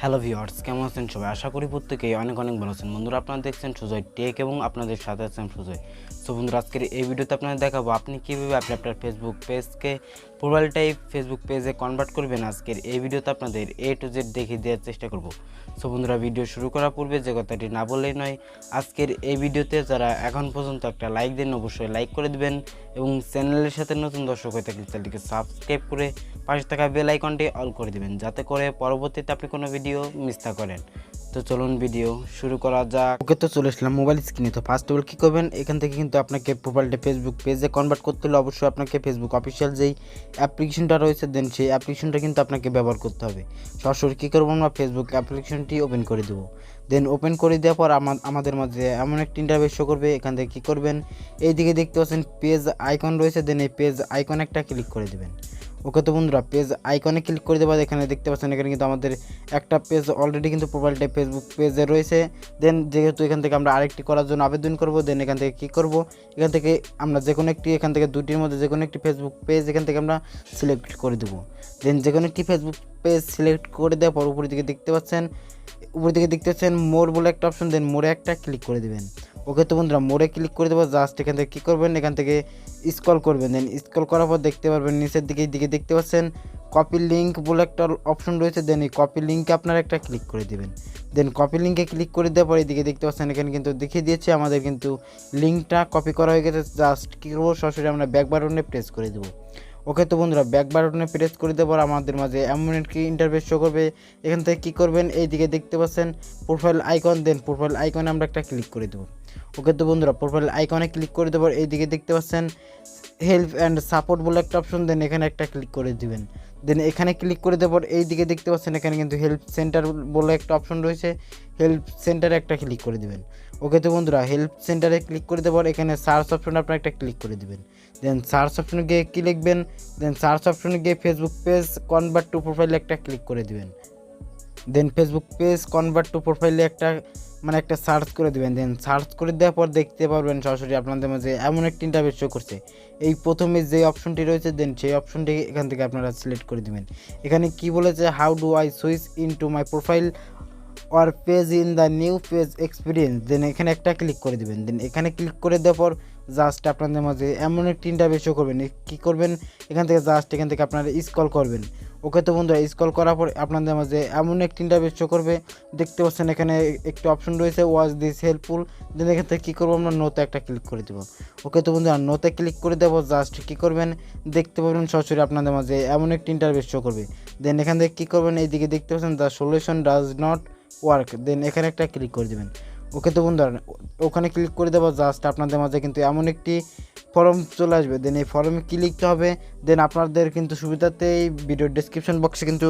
Hello viewers, কেমন আছেন সবাই? আশা করি প্রত্যেকেই অনেক ভালো আছেন। বন্ধুরা, আপনারা দেখছেন সুজয় টেক এবং আপনাদের সাথে আছেন সুজয়। সো বন্ধুরা, আজকের এই ভিডিওতে আপনাদের দেখাবো আপনি কীভাবে আপনার ফেসবুক পেজকে প্রোফাইল টাইপ ফেসবুক পেজে কনভার্ট করবেন। আজকের এই ভিডিওতে আপনাদের A to Z দেখিয়ে দেওয়ার চেষ্টা করব। সো বন্ধুরা, ভিডিও শুরু করার পূর্বে যে কথাটি না বললেই নয়, আজকের এই ভিডিওতে যারা এখন পর্যন্ত একটা লাইক দেন অবশ্যই লাইক করে দেবেন এবং চ্যানেলের সাথে নতুন দর্শক হয়ে থাকলে চ্যানেলটিকে সাবস্ক্রাইব করে পাশে থাকা বেল আইকনটি অল করে দেবেন, যাতে করে পরবর্তীতে আপনি কোনো ভিডিও মিস না করেন। তো চলুন ভিডিও শুরু করা যাক। ওকে, তো চলে আসলাম মোবাইল স্ক্রিনে। তো ফার্স্ট অফ অল কী করবেন, এখান থেকে কিন্তু আপনাকে প্রোফাইলটা ফেসবুক পেজে কনভার্ট করতে হলে অবশ্যই আপনাকে ফেসবুক অফিসিয়াল যেই অ্যাপ্লিকেশনটা রয়েছে দেন সেই অ্যাপ্লিকেশনটা কিন্তু আপনাকে ব্যবহার করতে হবে। সরাসরি কী করবো, আমরা ফেসবুক অ্যাপ্লিকেশনটি ওপেন করে দেবো। দেন ওপেন করে দেওয়ার পর আমাদের মাঝে এমন একটি ইন্টারফেস শো করবে। এখান থেকে কী করবেন, এইদিকে দেখতে পাচ্ছেন পেজ আইকন রয়েছে, দেন এই পেজ আইকন একটা ক্লিক করে দেবেন। ওকে, তো বন্ধুরা, পেজ আইকনে ক্লিক করে দেওয়ার এখানে দেখতে পাচ্ছেন এখানে কিন্তু আমাদের একটা পেজ অলরেডি কিন্তু প্রোফাইলটা ফেসবুক পেজে রয়েছে। দেন যেহেতু এখান থেকে আমরা আরেকটি করার জন্য আবেদন করব, দেন এখান থেকে কী করব, এখান থেকে আমরা যে কোনো একটি এখান থেকে দুটির মধ্যে যে কোনো একটি ফেসবুক পেজ এখান থেকে আমরা সিলেক্ট করে দেবো। দেন যে কোনো একটি ফেসবুক পেজ সিলেক্ট করে দেওয়ার পর উপরের দিকে দেখতে পাচ্ছেন মোর বলে একটা অপশন, দেন মোরে একটা ক্লিক করে দেবেন। ওকে, তো বন্ধুরা, মোড়ে ক্লিক করে দেবো। জাস্ট এখান থেকে কী করবেন, এখান থেকে স্ক্রল করবেন। দেন স্ক্রল করার পর দেখতে পারবেন নিচের দিকে দেখতে পাচ্ছেন কপি লিঙ্ক বলে একটা অপশন রয়েছে। দেন এই কপি লিঙ্কে আপনারা একটা ক্লিক করে দেবেন। দেন কপি লিঙ্কে ক্লিক করে দেওয়ার পরে এদিকে দেখতে পাচ্ছেন এখানে কিন্তু দেখিয়ে দিয়েছে আমাদের কিন্তু লিঙ্কটা কপি করা হয়ে গেছে। জাস্ট কী করবো, সরাসরি আমরা ব্যাক বাটনে প্রেস করে দেবো। ওকে, তো বন্ধুরা, ব্যাক বাটনে প্রেস করে দেওয়ার আমাদের মাঝে এমন একটি ইন্টারফেস শো করবে। এখান থেকে কী করবেন, এইদিকে দেখতে পাচ্ছেন প্রোফাইল আইকন, দেন প্রোফাইল আইকনে আমরা একটা ক্লিক করে দেবো। ওকে, তো বন্ধুরা, প্রোফাইল আইকনে ক্লিক করে দেওয়ার এইদিকে দেখতে পাচ্ছেন হেল্প অ্যান্ড সাপোর্ট বলে একটা অপশন, দেন এখানে একটা ক্লিক করে দিবেন। দেন এখানে ক্লিক করে দেওয়ার এইদিকে দেখতে পাচ্ছেন এখানে কিন্তু হেল্প সেন্টার বলে একটা অপশন রয়েছে, হেল্প সেন্টারে একটা ক্লিক করে দিবেন। ওকে, তো বন্ধুরা, হেল্প সেন্টারে ক্লিক করে দেওয়ার এখানে সার্চ অপশনে আপনারা একটা ক্লিক করে দিবেন। দেন সার্চ অপশনে গিয়ে কী লিখবেন, দেন সার্চ অপশনে গিয়ে ফেসবুক পেজ কনভার্ট টু প্রোফাইলে একটা ক্লিক করে দিবেন। দেন ফেসবুক পেজ কনভার্ট টু প্রোফাইলে একটা সার্চ করে দেবেন। দেন সার্চ করে দেওয়ার পর দেখতে পারবেন সরাসরি আপনাদের মাঝে এমন একটি ইন্টারফেস শো করছে। এই প্রথমে যে অপশনটি রয়েছে দেন সেই অপশনটি এখান থেকে আপনারা সিলেক্ট করে দেবেন। এখানে কি বলেছে, how do I switch into my profile or page in the new page experience, then এখানে একটা ক্লিক করে দেবেন। দেন এখানে ক্লিক করে দেওয়ার পর জাস্ট আপনাদের মাঝে এমন একটি ইন্টারফেস শো করবেন। কী করবেন, এখান থেকে আপনারা স্ক্রল করবেন। ওকে, তো বন্ধুরা, স্ক্রল করার পর আপনাদের মাঝে এমন একটি ইন্টারফেস শো করবে। দেখতে পাচ্ছেন এখানে একটি অপশন রয়েছে, ওয়াজ দিস হেল্পফুল, দেন এখান থেকে কী করবো, আমরা নোতে একটা ক্লিক করে দেবো। ওকে, তো বন্ধুরা, নোতে ক্লিক করে দেবো। জাস্ট কী করবেন, দেখতে পাবেন সরাসরি আপনাদের মাঝে এমন একটি ইন্টারফেস শো করবে। দেন এখান থেকে কী করবেন, এইদিকে দেখতে পাচ্ছেন the solution does not work, then এখানে একটা ক্লিক করে দেবেন। ওকে, তো বন্ধুরা, ওখানে ক্লিক করে দেবো। জাস্ট আপনাদের মাঝে কিন্তু এমন একটি ফর্ম চলে আসবে। দেন এই ফর্মে কী লিখতে হবে, দেন আপনাদের কিন্তু সুবিধাতে এই ভিডিওর ডেসক্রিপশন বক্সে কিন্তু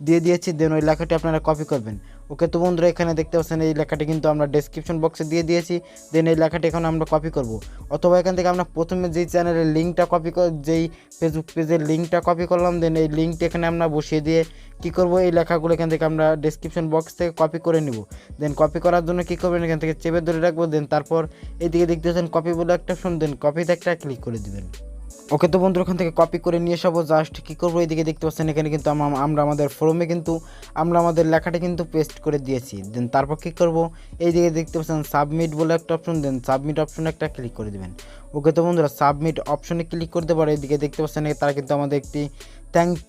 দিয়ে দিয়েছি। দেন ওই লেখাটি আপনারা কপি করবেন। ওকে, তো বন্ধুরা, এখানে দেখতে পাচ্ছেন এই লেখাটি কিন্তু আমরা ডেসক্রিপশন বক্সে দিয়ে দিয়েছি। দেন এই লেখাটি এখন আমরা কপি করব, অথবা এখান থেকে আমরা প্রথমে যেই চ্যানেলের লিঙ্কটা যেই ফেসবুক পেজের লিঙ্কটা কপি করলাম, দেন এই লিঙ্কটি এখানে আমরা বসিয়ে দিয়ে কী করবো, এই লেখাগুলো এখান থেকে আমরা ডেসক্রিপশন বক্স থেকে কপি করে নিব। দেন কপি করার জন্য কী করবেন, এখান থেকে চেপে ধরে রাখবো। দেন তারপর এইদিকে দেখতে পাচ্ছেন কপি বলে একটা অপশন, দেন কপিতে একটা ক্লিক করে দেবেন। ওকে, তো বন্ধুরা, ওখান থেকে কপি করে নিয়ে এসব। জাস্ট কী করবো, এইদিকে দেখতে পাচ্ছেন এখানে কিন্তু আমরা আমাদের ফর্মে কিন্তু আমরা আমাদের লেখাটা কিন্তু পেস্ট করে দিয়েছি। দেন তারপর কী করবো, এইদিকে দেখতে পাচ্ছেন সাবমিট বলে একটা অপশন, দেন সাবমিট অপশনে একটা ক্লিক করে দেবেন। ওকে, তো বন্ধুরা, সাবমিট অপশনে ক্লিক করতে পারে। এইদিকে দেখতে পাচ্ছেন তারা কিন্তু আমাদের একটি থ্যাঙ্কস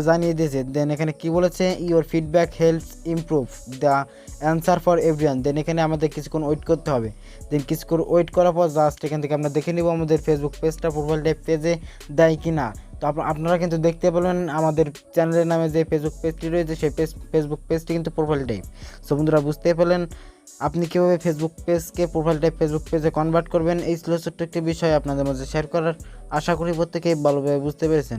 জানিয়ে দিয়েছে। দেন এখানে কি বলেছে, your feedback helps improve the answer for everyone, then এখানে আমাদের কিছুক্ষণ ওয়েট করতে হবে। দেন কিছুক্ষণ ওয়েট করার পর জাস্ট এখান থেকে আমরা দেখে নিব আমাদের ফেসবুক পেজটা প্রোফাইল টাইপ পেজে দেয় কি না। তো আপনারা কিন্তু দেখতে পেলেন আমাদের চ্যানেলের নামে যে ফেসবুক পেজটি রয়েছে সেই ফেসবুক পেজটি কিন্তু প্রোফাইল টাইপ। সো বন্ধুরা, বুঝতে পেলেন আপনি কীভাবে ফেসবুক পেজকে প্রোফাইল টাইপ ফেসবুক পেজে কনভার্ট করবেন। এই ছিল ছোট্ট একটি বিষয় আপনাদের মাঝে শেয়ার করার। আশা করি প্রত্যেকেই ভালোভাবে বুঝতে পেরেছেন।